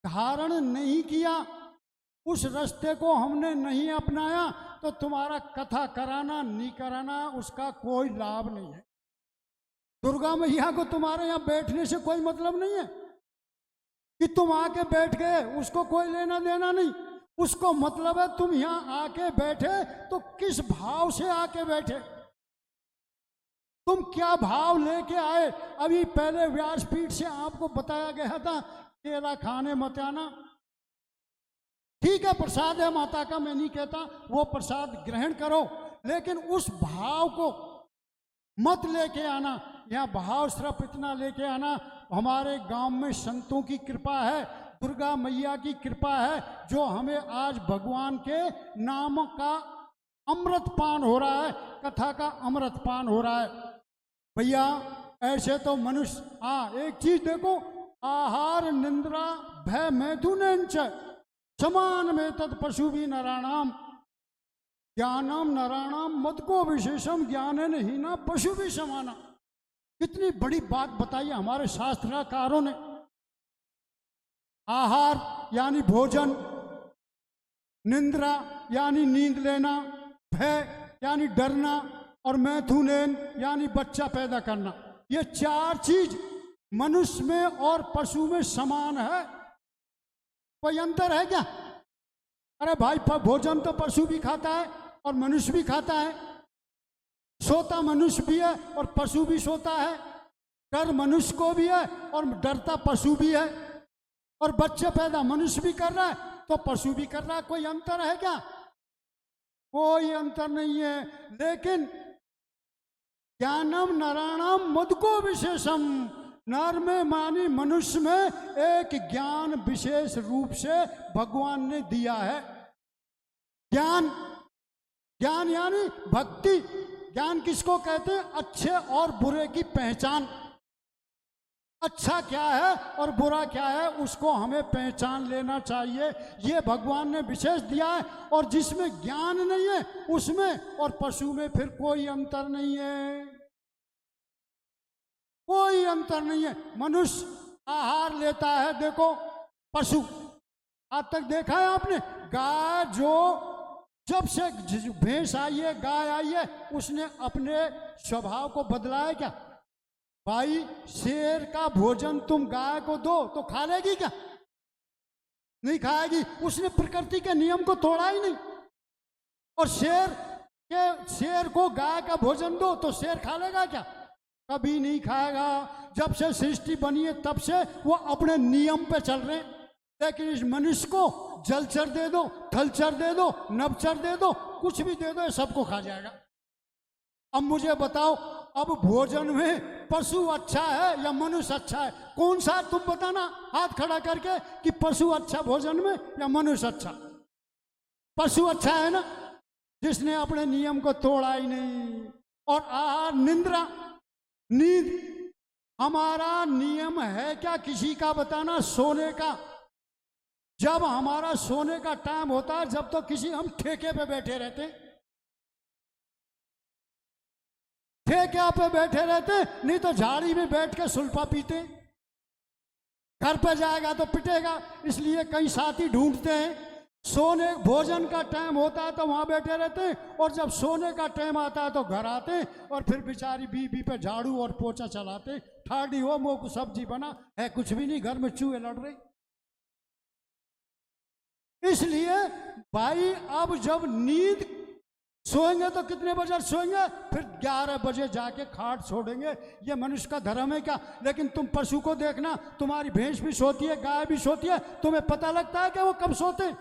धारण नहीं किया, उस रास्ते को हमने नहीं अपनाया, तो तुम्हारा कथा कराना नहीं कराना उसका कोई लाभ नहीं है। दुर्गा मैया को तुम्हारे यहाँ बैठने से कोई मतलब नहीं है कि तुम आके बैठ गए, उसको कोई लेना देना नहीं। उसको मतलब है तुम यहाँ आके बैठे तो किस भाव से आके बैठे, तुम क्या भाव लेके आए। अभी पहले व्यासपीठ से आपको बताया गया था, केला खाने मत आना, ठीक है प्रसाद है माता का, मैं नहीं कहता, वो प्रसाद ग्रहण करो, लेकिन उस भाव को मत लेके आना। यहाँ भाव सिर्फ इतना लेके आना, हमारे गांव में संतों की कृपा है, दुर्गा मैया की कृपा है, जो हमें आज भगवान के नाम का अमृत पान हो रहा है, कथा का अमृत पान हो रहा है। भैया ऐसे तो मनुष्य, एक चीज देखो, आहार निंद्रा भय मैथुन समान में तद पशु भी नराणाम ज्ञानम नराणाम मद को विशेषम ज्ञान ही ना पशु भी समाना। कितनी बड़ी बात बताई हमारे शास्त्रकारों ने। आहार यानी भोजन, निंद्रा यानी नींद लेना, भय यानी डरना, और मैथुनेन यानी बच्चा पैदा करना। ये 4 चीज मनुष्य में और पशु में समान है। कोई अंतर है क्या? अरे भाई, भोजन तो पशु भी खाता है और मनुष्य भी खाता है, सोता मनुष्य भी है और पशु भी सोता है, डर मनुष्य को भी है और डरता पशु भी है, और बच्चे पैदा मनुष्य भी कर रहा है। तो पशु भी कर रहा है। कोई अंतर है क्या? कोई अंतर नहीं है। लेकिन ज्ञानम नराणाम मदको विशेषम, नर में मानी मनुष्य में एक ज्ञान विशेष रूप से भगवान ने दिया है। ज्ञान, ज्ञान यानी भक्ति। ज्ञान किसको कहते हैं? अच्छे और बुरे की पहचान। अच्छा क्या है और बुरा क्या है उसको हमें पहचान लेना चाहिए। ये भगवान ने विशेष दिया है। और जिसमें ज्ञान नहीं है उसमें और पशु में फिर कोई अंतर नहीं है, कोई अंतर नहीं है। मनुष्य आहार लेता है, देखो पशु आज तक देखा है आपने? गाय जो जब से भैंस आई है, गाय आई है, उसने अपने स्वभाव को बदला है क्या? भाई शेर का भोजन तुम गाय को दो तो खा लेगी क्या? नहीं खाएगी। उसने प्रकृति के नियम को तोड़ा ही नहीं। और शेर को गाय का भोजन दो तो शेर खा लेगा क्या? कभी नहीं खाएगा। जब से सृष्टि बनी है तब से वो अपने नियम पे चल रहे हैं। लेकिन इस मनुष्य को जलचर दे दो, थलचर दे दो, नभचर दे दो, कुछ भी दे दो, ये सबको खा जाएगा। अब मुझे बताओ, अब भोजन में पशु अच्छा है या मनुष्य अच्छा है? कौन सा तुम बताना हाथ खड़ा करके कि पशु अच्छा भोजन में या मनुष्य अच्छा? पशु अच्छा है ना, जिसने अपने नियम को तोड़ा ही नहीं। और आहार, निंद्रा, नींद, हमारा नियम है क्या किसी का बताना? सोने का। जब हमारा सोने का टाइम होता है, जब तो किसी हम ठेके पे बैठे रहते, ठेके पे बैठे रहते, नहीं तो झाड़ी में बैठ के सुल्फा पीते। घर पे जाएगा तो पिटेगा, इसलिए कई साथी ढूंढते हैं। सोने भोजन का टाइम होता है तो वहां बैठे रहते हैं, और जब सोने का टाइम आता है तो घर आते हैं और फिर बेचारी बीबी पे झाड़ू और पोछा चलाते। ठाडी हो, मुंह को सब्जी बना है, कुछ भी नहीं, घर में चूहे लड़ रहे। इसलिए भाई अब जब नींद सोएंगे तो कितने बजे सोएंगे? फिर 11 बजे जाके खाट छोड़ेंगे। ये मनुष्य का धर्म है क्या? लेकिन तुम पशु को देखना, तुम्हारी भैंस भी सोती है, गाय भी सोती है, तुम्हें पता लगता है कि वो कब सोते?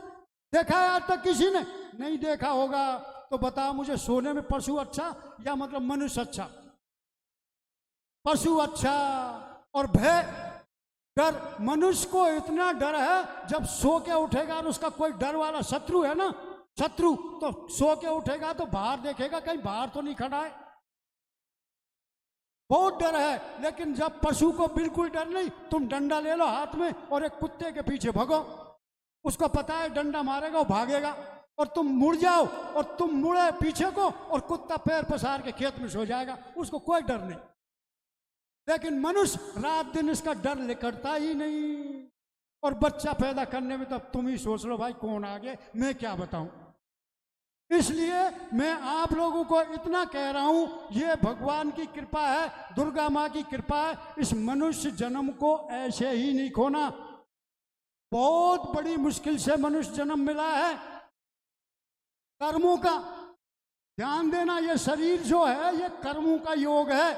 देखा है आज तक किसी ने? नहीं देखा होगा। तो बताओ मुझे, सोने में पशु अच्छा या मतलब मनुष्य अच्छा? पशु अच्छा। और भय, डर, मनुष्य को इतना डर है, जब सो के उठेगा और उसका कोई डर वाला शत्रु है ना, शत्रु, तो सो के उठेगा तो बाहर देखेगा कहीं बाहर तो नहीं खड़ा है, बहुत डर है। लेकिन जब पशु को बिल्कुल डर नहीं, तुम डंडा ले लो हाथ में और एक कुत्ते के पीछे भगो, उसको पता है डंडा मारेगा वो भागेगा, और तुम मुड़ जाओ और तुम मुड़े पीछे को और कुत्ता पैर पसार के खेत में सो जाएगा, उसको कोई डर नहीं। लेकिन मनुष्य रात दिन इसका डर निकलता ही नहीं। और बच्चा पैदा करने में तो तुम ही सोच लो भाई, कौन आगे, मैं क्या बताऊं। इसलिए मैं आप लोगों को इतना कह रहा हूं, ये भगवान की कृपा है, दुर्गा माँ की कृपा है। इस मनुष्य जन्म को ऐसे ही नहीं खोना। बहुत बड़ी मुश्किल से मनुष्य जन्म मिला है। कर्मों का ध्यान देना, ये शरीर जो है ये कर्मों का योग है,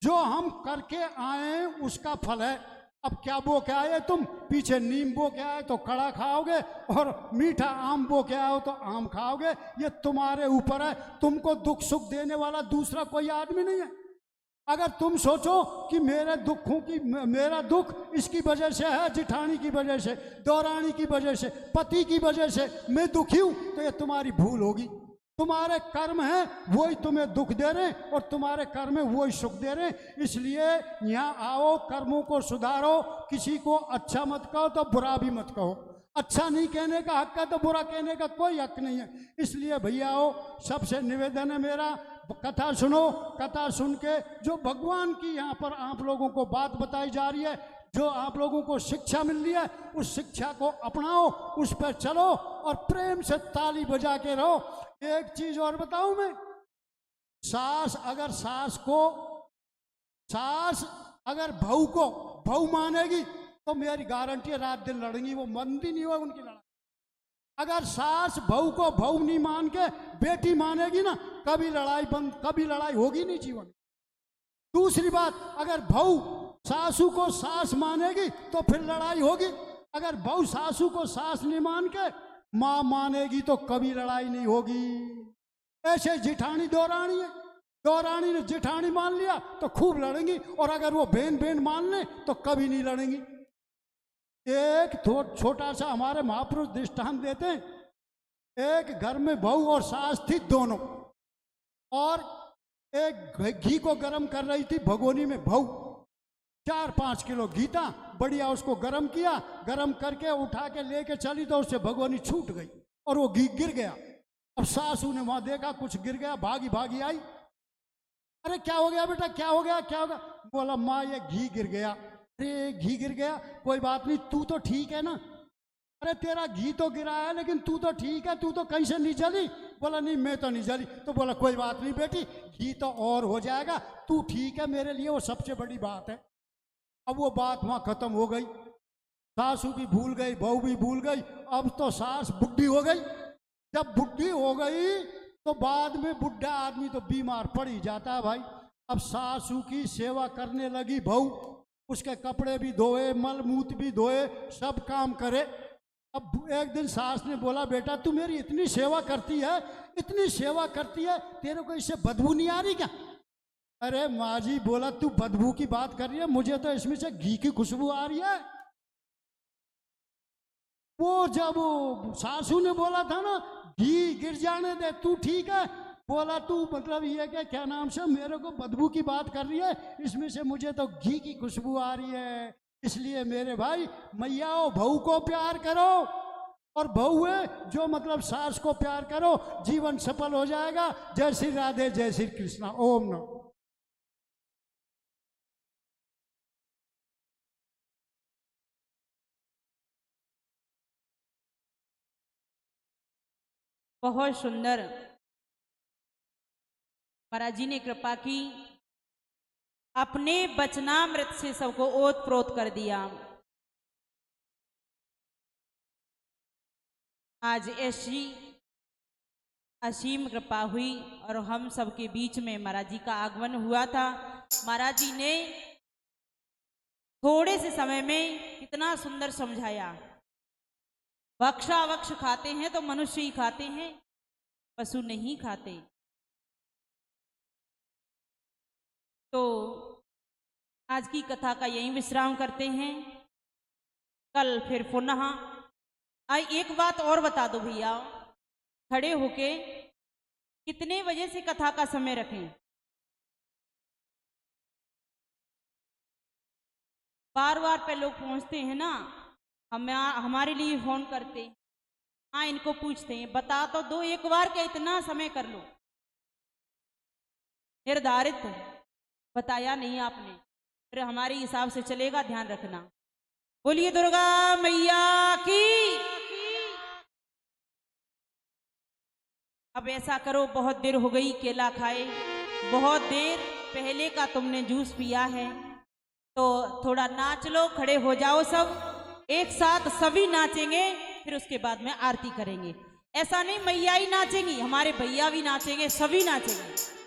जो हम करके आए उसका फल है। अब क्या बो के आए तुम, पीछे नीम बो के आए तो कड़ा खाओगे, और मीठा आम बो के आए तो आम खाओगे। ये तुम्हारे ऊपर है। तुमको दुख सुख देने वाला दूसरा कोई आदमी नहीं है। अगर तुम सोचो कि मेरे दुखों की, मेरा दुख इसकी वजह से है, जिठानी की वजह से, दौरानी की वजह से, पति की वजह से मैं दुखी हूं, तो ये तुम्हारी भूल होगी। तुम्हारे कर्म हैं वही तुम्हें दुख दे रहे हैं, और तुम्हारे कर्म है वही सुख दे रहे हैं। इसलिए यहाँ आओ, कर्मों को सुधारो। किसी को अच्छा मत कहो तो बुरा भी मत कहो। अच्छा नहीं कहने का हक है तो बुरा कहने का कोई हक नहीं है। इसलिए भैयाओ, सबसे निवेदन है मेरा, कथा सुनो। कथा सुन के जो भगवान की यहाँ पर आप लोगों को बात बताई जा रही है, जो आप लोगों को शिक्षा मिल रही है, उस शिक्षा को अपनाओ, उस पर चलो और प्रेम से ताली बजा के रहो। एक चीज और बताऊं मैं, सास अगर बहू को बहू मानेगी तो मेरी गारंटी है रात दिन लड़ेंगी, वो बंदी नहीं हुआ उनकी लड़ाई। अगर सास बहू को बहू नहीं मान के बेटी मानेगी ना, कभी लड़ाई होगी नहीं जीवन। दूसरी बात, अगर बहू सासू को सास मानेगी तो फिर लड़ाई होगी। अगर बहू सासू को सास नहीं मान के माँ मानेगी तो कभी लड़ाई नहीं होगी। ऐसे जिठानी दौरानी है, दौरानी ने जिठानी मान लिया तो खूब लड़ेंगी, और अगर वो बहन बहन मान ले तो कभी नहीं लड़ेंगी। एक छोटा सा हमारे महापुरुष दृष्टांत देते हैं। एक घर में बहू और सास थी दोनों, और एक घी को गर्म कर रही थी भगोनी में बहू। 4-5 किलो घी था, बढ़िया उसको गर्म किया, गर्म करके उठा के लेके चली तो उससे भगोनी छूट गई और वो घी गिर गया। अब सासू ने वहां देखा कुछ गिर गया, भागी भागी आई, अरे क्या हो गया बेटा, क्या हो गया, क्या हो गया? बोला माँ ये घी गिर गया। अरे घी गिर गया, कोई बात नहीं, तू तो ठीक है ना? अरे तेरा घी तो गिरा है लेकिन तू तो ठीक है, तू तो कहीं से नहीं जली? बोला नहीं मैं तो नहीं जली। तो बोला कोई बात नहीं बेटी, घी तो और हो जाएगा, तू ठीक है, मेरे लिए वो सबसे बड़ी बात है। अब वो बात वहां खत्म हो गई, सासू भी भूल गई, बहू भी भूल गई। अब तो सास बुढ़ी हो गई। जब बुढ़ी हो गई तो बाद में बुढ़ा आदमी तो बीमार पड़ ही जाता है भाई। अब सासू की सेवा करने लगी बहू, उसके कपड़े भी धोए, मल मूत भी धोए, सब काम करे। अब एक दिन सास ने बोला बेटा तू मेरी इतनी सेवा करती है, इतनी सेवा करती है, तेरे को इससे बदबू नहीं आ रही क्या? अरे माँ जी, बोला तू बदबू की बात कर रही है, मुझे तो इसमें से घी की खुशबू आ रही है। वो जब सासू ने बोला था ना घी गिर जाने दे, तू ठीक है, बोला तू मतलब ये क्या नाम से मेरे को बदबू की बात कर रही है, इसमें से मुझे तो घी की खुशबू आ रही है। इसलिए मेरे भाई मैयाओ, बहू को प्यार करो, और बहू है जो मतलब सास को प्यार करो, जीवन सफल हो जाएगा। जय श्री राधे, जय श्री कृष्णा, ओम नमः। बहुत सुंदर महाराज जी ने कृपा की, अपने वचनामृत से सबको ओत प्रोत कर दिया। आज ऐसी असीम कृपा हुई और हम सबके बीच में महाराज जी का आगमन हुआ था। महाराज जी ने थोड़े से समय में कितना सुंदर समझाया। वक्ष खाते हैं तो मनुष्य ही खाते हैं, पशु नहीं खाते। तो आज की कथा का यही विश्राम करते हैं, कल फिर पुनः। एक बात और बता दो भैया, खड़े होके कितने बजे से कथा का समय रखें? बार बार पे लोग पहुंचते हैं ना, हमारे लिए फोन करते, हाँ इनको पूछते हैं बता तो दो एक बार क्या इतना समय कर लो। निर्धारित बताया नहीं आपने, फिर हमारे हिसाब से चलेगा, ध्यान रखना। बोलिए दुर्गा मैया की। अब ऐसा करो, बहुत देर हो गई केला खाए, बहुत देर पहले का तुमने जूस पिया है, तो थोड़ा नाच लो, खड़े हो जाओ, सब एक साथ सभी नाचेंगे, फिर उसके बाद में आरती करेंगे। ऐसा नहीं मैया ही नाचेंगी, हमारे भैया भी नाचेंगे, सभी नाचेंगे।